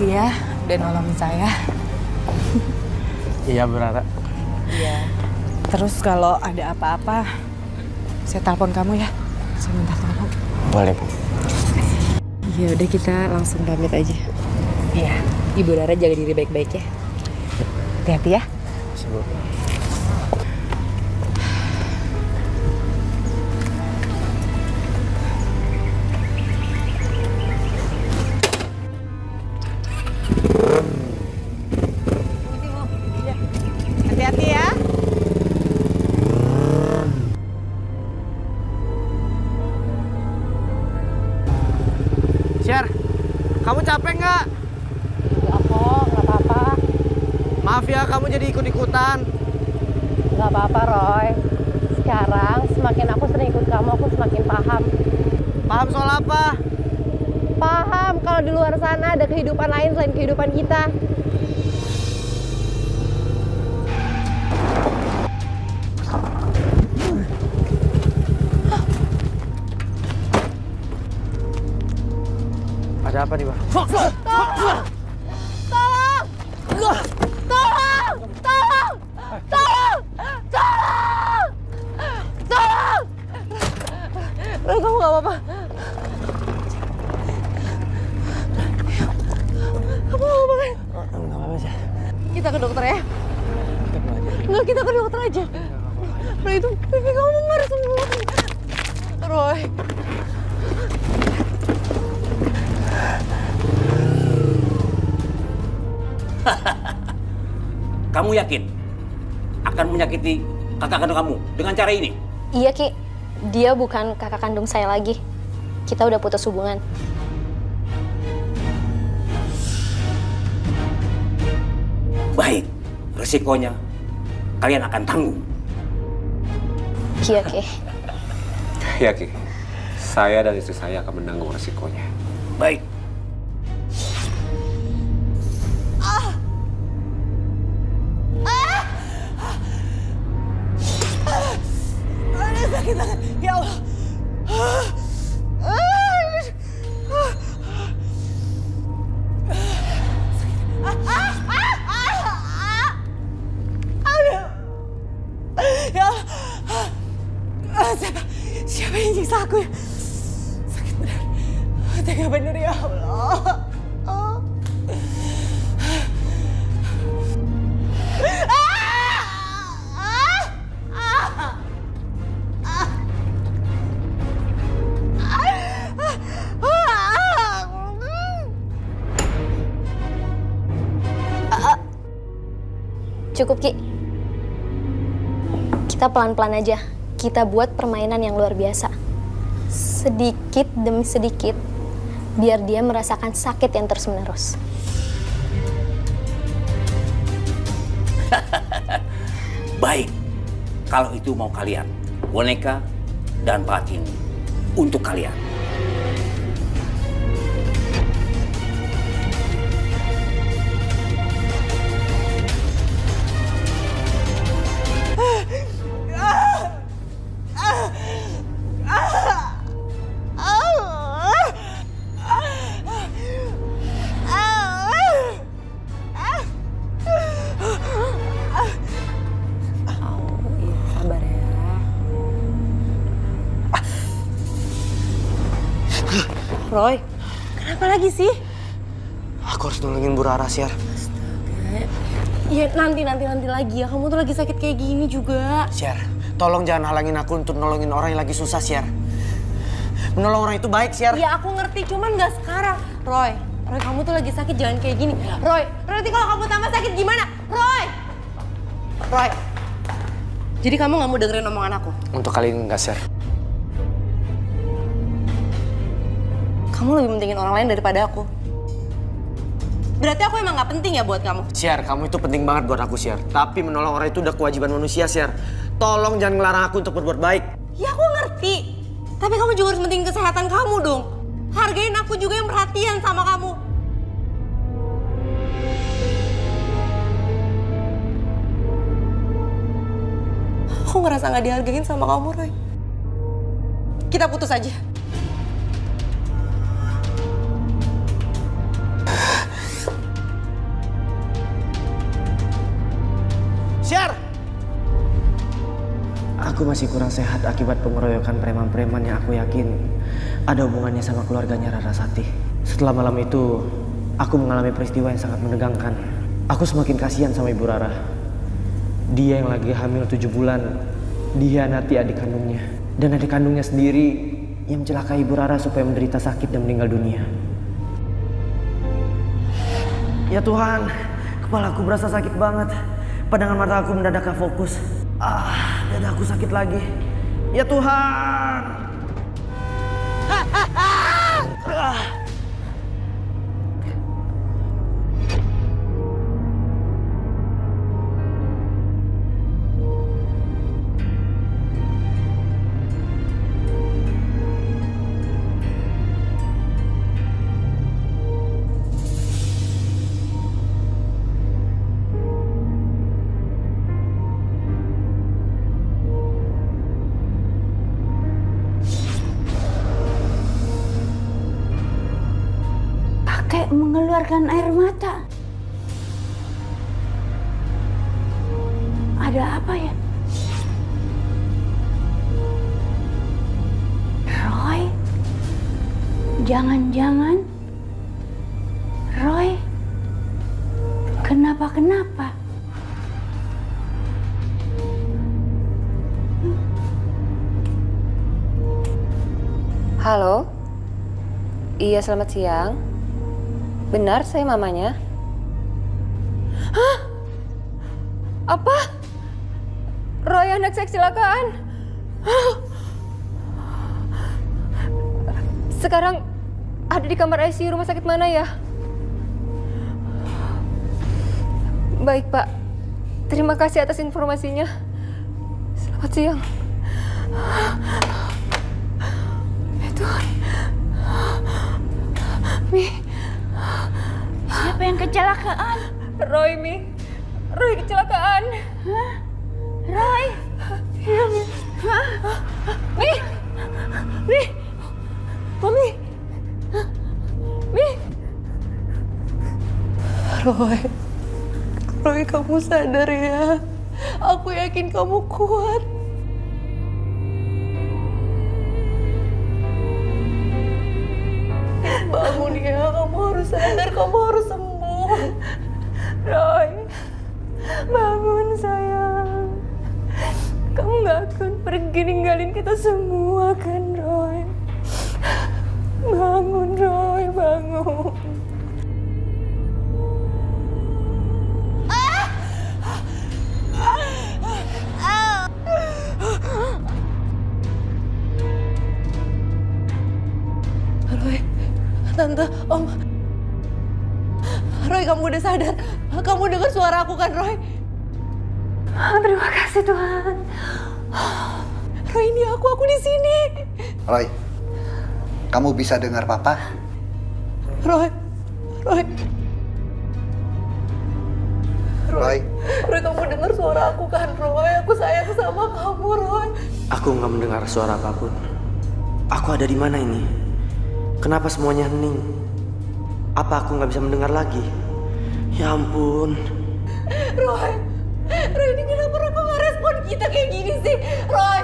Makasih ya udah nolongin saya. Iya, Bu Rara. Iya. Terus kalau ada apa-apa, saya telepon kamu ya. Saya minta tolong. Boleh, Bu. Ya udah kita langsung pamit aja. Iya. Ibu Rara jaga diri baik-baik ya. Hati-hati ya. Bu. Hati-hati ya. Sher, kamu capek nggak? Enggak kok, nggak apa-apa. Maaf ya, kamu jadi ikut-ikutan. Nggak apa-apa, Roy. Sekarang semakin aku sering ikut kamu, aku semakin paham. Paham soal apa? Paham kalau di luar sana ada kehidupan lain selain kehidupan kita. Ada apa nih, Bang? Tolong! Tolong! Tolong! Tolong! Tolong! Tolong! Tolong! Roy, kamu nggak apa-apa? Kamu nggak apa-apa kan? Enggak apa-apa, Sher. Kita ke dokter ya? Enggak, kita ke dokter aja. Roy, itu pipi kamu memer semua. Roy. Kamu yakin akan menyakiti kakak kandung kamu dengan cara ini? Iya, Ki. Dia bukan kakak kandung saya lagi. Kita udah putus hubungan. Baik, resikonya kalian akan tanggung. Iya, Ki. Ya Ki, saya dan istri saya akan menanggung resikonya. Baik. Aduh, sakit banget. Ya Allah. Aduh. Ya Allah. Siapa yang nyiksa aku ya? Sakit bener. Tega bener ya Allah. Cukup, Ki. Kita pelan-pelan aja. Kita buat permainan yang luar biasa. Sedikit demi sedikit, biar dia merasakan sakit yang terus-menerus. Baik, kalau itu mau kalian, boneka dan patin untuk kalian. Sabar ya. Roy, kenapa lagi sih? Aku harus nolongin Bu Rara, Sher. Ya nanti lagi ya. Kamu tuh lagi sakit kayak gini juga. Sher, tolong jangan halangin aku untuk nolongin orang yang lagi susah, Sher. Menolong orang itu baik, Sher. Ya aku ngerti, cuman nggak sekarang. Roy, kamu tuh lagi sakit, jangan kayak gini. Roy, nanti kalau kamu tambah sakit gimana? Roy, jadi kamu nggak mau dengerin omongan aku? Untuk kali ini enggak, Sher. Kamu lebih pentingin orang lain daripada aku. Berarti aku emang nggak penting ya buat kamu? Sher, kamu itu penting banget buat aku, Sher. Tapi menolong orang itu udah kewajiban manusia, Sher. Tolong jangan ngelarang aku untuk berbuat baik. Ya aku ngerti. Tapi kamu juga harus pentingin kesehatan kamu dong. Hargain aku juga yang perhatian sama kamu. Aku ngerasa nggak dihargain sama kamu, Roy. Kita putus aja. Sher! Aku masih kurang sehat akibat pengeroyokan preman-preman yang aku yakin ada hubungannya sama keluarganya Rarasati. Setelah malam itu, aku mengalami peristiwa yang sangat menegangkan. Aku semakin kasihan sama Ibu Rara. Dia yang lagi hamil 7 bulan, dihianati adik kandungnya. Dan adik kandungnya sendiri yang mencelakai Ibu Rara supaya menderita sakit dan meninggal dunia. Ya Tuhan, kepalaku berasa sakit banget. Pandangan mata aku mendadak gak fokus. Dada aku sakit lagi. Ya Tuhan. Kakek mengeluarkan air mata. Ada apa ya? Roy? Jangan-jangan Roy kenapa-kenapa? Halo? Iya, selamat siang. Benar, saya mamanya. Hah? Apa? Roy anak saya kecelakaan? Hah? Sekarang ada di kamar ICU rumah sakit mana ya? Baik, Pak. Terima kasih atas informasinya. Selamat siang. Tuhan. Mi. Siapa yang kecelakaan? Roy, Mi. Roy kecelakaan. Hah? Roy? Iya, Mi. Hah? Mi. Mi. Mami. Mi. Roy. Roy, kamu sadar ya. Aku yakin kamu kuat. Bangun ya, kamu harus sadar, kamu harus sembuh. Roy, bangun sayang. Kamu gak akan pergi ninggalin kita semua kan, Roy? Bangun, Roy, bangun. Roy, Tante, Om. Roy, kamu udah sadar? Kamu dengar suara aku kan, Roy? Terima kasih, Tuhan. Roy, ini aku di sini. Roy, kamu bisa dengar Papa? Roy. Roy, Roy, kamu dengar suara aku kan, Roy? Aku sayang sama kamu, Roy. Aku nggak mendengar suara apapun. Aku ada di mana ini? Kenapa semuanya hening? Apa aku nggak bisa mendengar lagi? Ya ampun. Roy, ini kenapa Roy kok nggak respon kita kayak gini sih? Roy.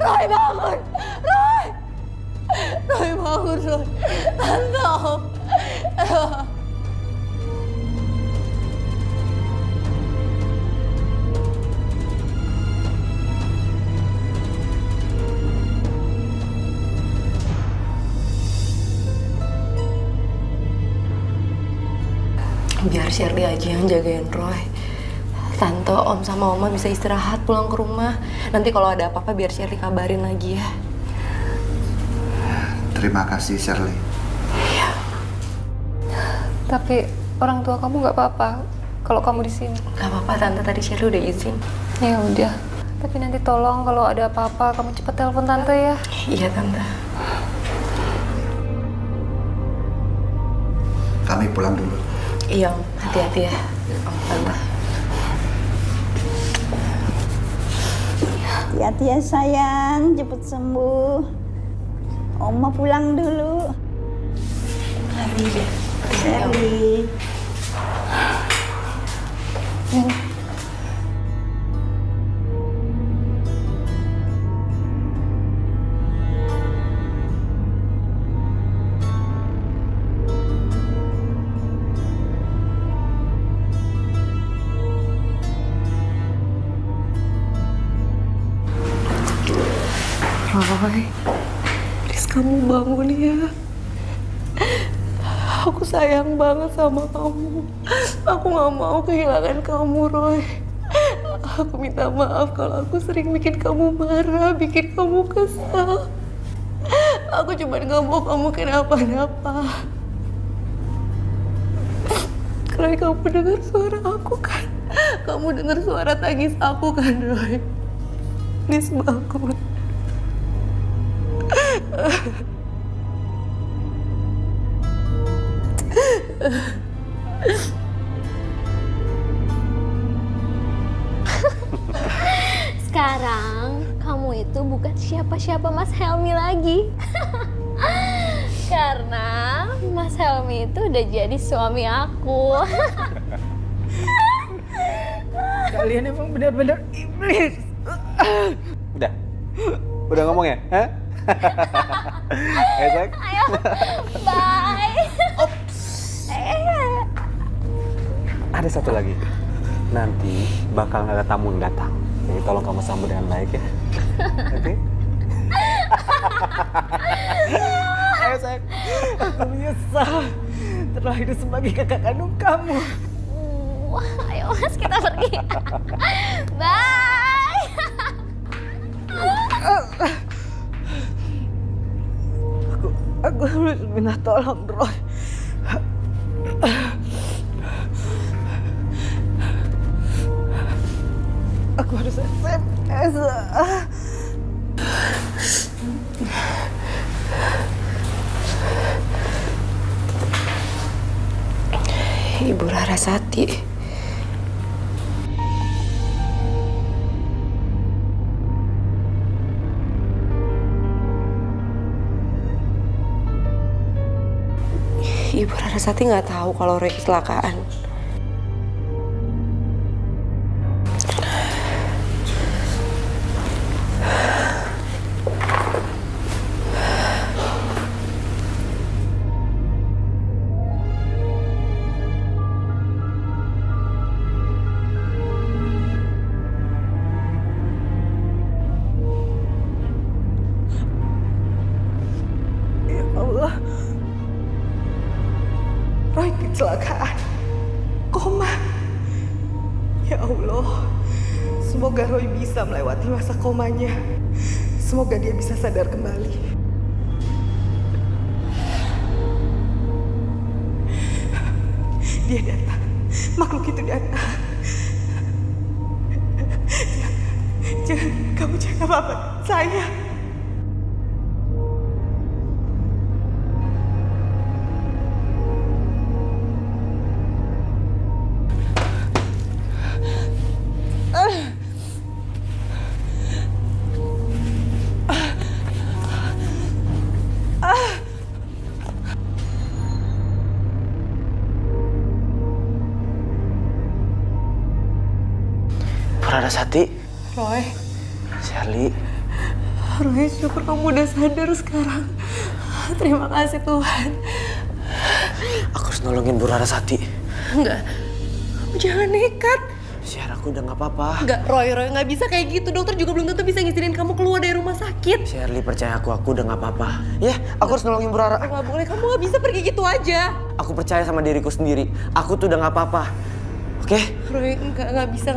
Roy bangun! Roy bangun, Roy! Tante, Om! Biar Shirley aja yang jagain Roy. Tante, Om sama Oma bisa istirahat pulang ke rumah. Nanti kalau ada apa-apa biar Shirley kabarin lagi ya. terima kasih Shirley. Iya. Tapi orang tua kamu nggak apa-apa kalau kamu di sini. Gak apa-apa Tante, tadi Shirley udah izin. Ya udah. Tapi nanti tolong kalau ada apa-apa kamu cepet telepon Tante ya. Iya Tante. Kami pulang dulu. Iya Om, hati-hati ya. Om, Tante. Hati-hati ya sayang, cepet sembuh. Oma pulang dulu. Sherly. Roy, please kamu bangun ya. Aku sayang banget sama kamu. Aku gak mau kehilangan kamu, Roy. Aku minta maaf kalau aku sering bikin kamu marah, bikin kamu kesal. Aku cuma gak mau kamu kenapa-napa. Roy, kamu dengar suara aku kan? Kamu dengar suara tangis aku kan, Roy? Please bangun. Sekarang kamu itu bukan siapa-siapa Mas Helmi lagi. Karena Mas Helmi itu udah jadi suami aku. Kalian emang benar-benar iblis. Udah ngomong ya? Hah? Esek? Ayo, bye. Ada satu lagi. Nanti bakal ada tamu yang datang. Jadi tolong kamu sambut dengan baik ya. Oke? Ayo sayang, aku menyesal telah hidup sebagai kakak kandung kamu. Ayo Mas, kita pergi. Bye. Aku harus minta tolong, Roy. Aku harus SMS. Ibu Rarasati. Ibu Rarasati nggak tahu kalau Roy kecelakaan. Ya Allah. Roy kecelakaan. Koma. Ya Allah. Semoga Roy bisa melewati masa komanya. Semoga dia bisa sadar kembali. Dia datang. Makhluk itu datang. Jangan, kamu jangan apa-apa. Saya. Rarasati, Roy, Sherly, Roy, syukur kamu udah sadar sekarang. Terima kasih Tuhan. aku harus nolongin Bu Rarasati. Enggak, kamu jangan nekat. Sher, aku udah nggak apa-apa. Enggak, Roy nggak bisa kayak gitu. Dokter juga belum tentu bisa ngizinin kamu keluar dari rumah sakit. Sherly, percaya aku udah nggak apa-apa. Ya, aku harus nolongin Bu Rara. Nggak boleh, kamu nggak bisa pergi gitu aja. Aku percaya sama diriku sendiri. Aku tuh udah nggak apa-apa. Oke? Roy, nggak bisa.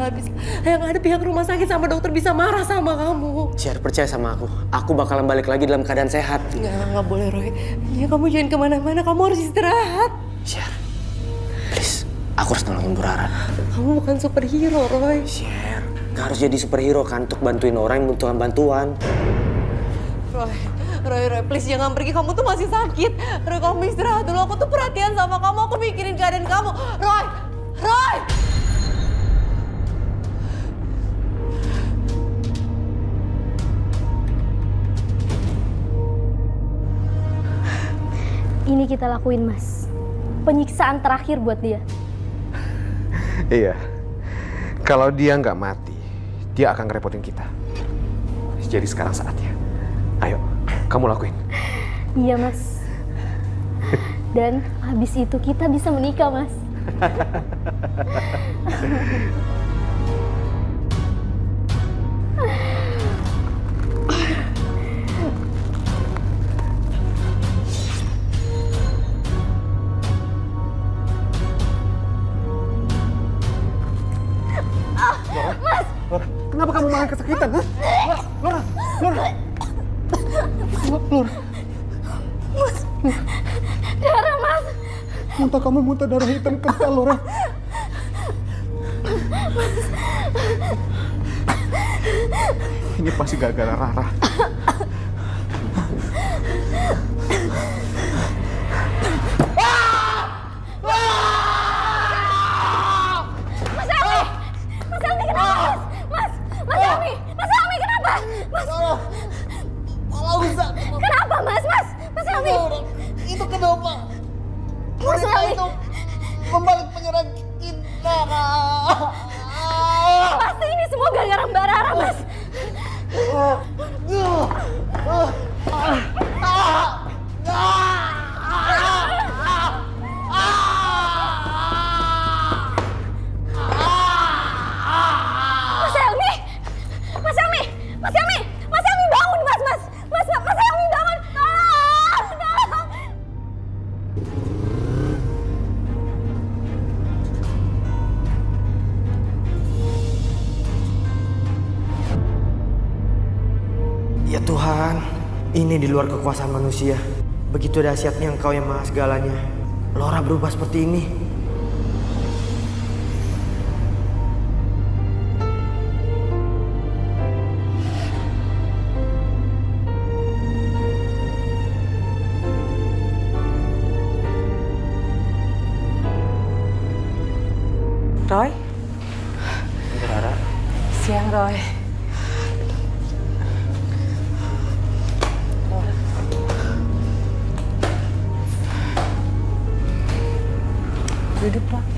Yang ada pihak rumah sakit sama dokter bisa marah sama kamu. Sher, percaya sama aku. Aku bakalan balik lagi dalam keadaan sehat. Nggak boleh, Roy. Ya, kamu jangan kemana-mana, kamu harus istirahat. Sher, please. Aku harus nolongin Bu Rara. Kamu bukan superhero, Roy. Sher, gak harus jadi superhero kan untuk bantuin orang yang membutuhkan bantuan. Roy, please jangan pergi. Kamu tuh masih sakit. Roy, kamu istirahat dulu. Aku tuh perhatian sama kamu. Aku mikirin keadaan kamu. Roy! Roy! Ini kita lakuin, Mas. Penyiksaan terakhir buat dia. Iya. Kalau dia nggak mati, dia akan ngerepotin kita. Jadi sekarang saatnya. Ayo, kamu lakuin. Iya, Mas. Dan habis itu kita bisa menikah, Mas. Kenapa kamu malah kesakitan? Hah? Laura! Darah, Mas. Muntah kamu muntah darah hitam kental, Laura. Ini pasti gara-gara Rara. Mas Helmi! Mas Helmi kenapa, Mas? Mas Helmi! Mas Helmi kenapa? Mas! Kenapa, Mas? Mas Helmi! Itu kenapa? Mas Helmi! Membalik menyerang kita. Pasti ini semua gara-gara Mbak Rara, Mas. Mas Helmi! Mas Helmi! Mas Helmi! Mas Helmi bangun, Mas! Mas Helmi bangun! Tolong! Ya Tuhan, ini di luar kekuasaan manusia. Begitu dahsyatnya Engkau yang maha segalanya. Laura berubah seperti ini. Roy? Rara, Siang, Roy. Duduk, Roy.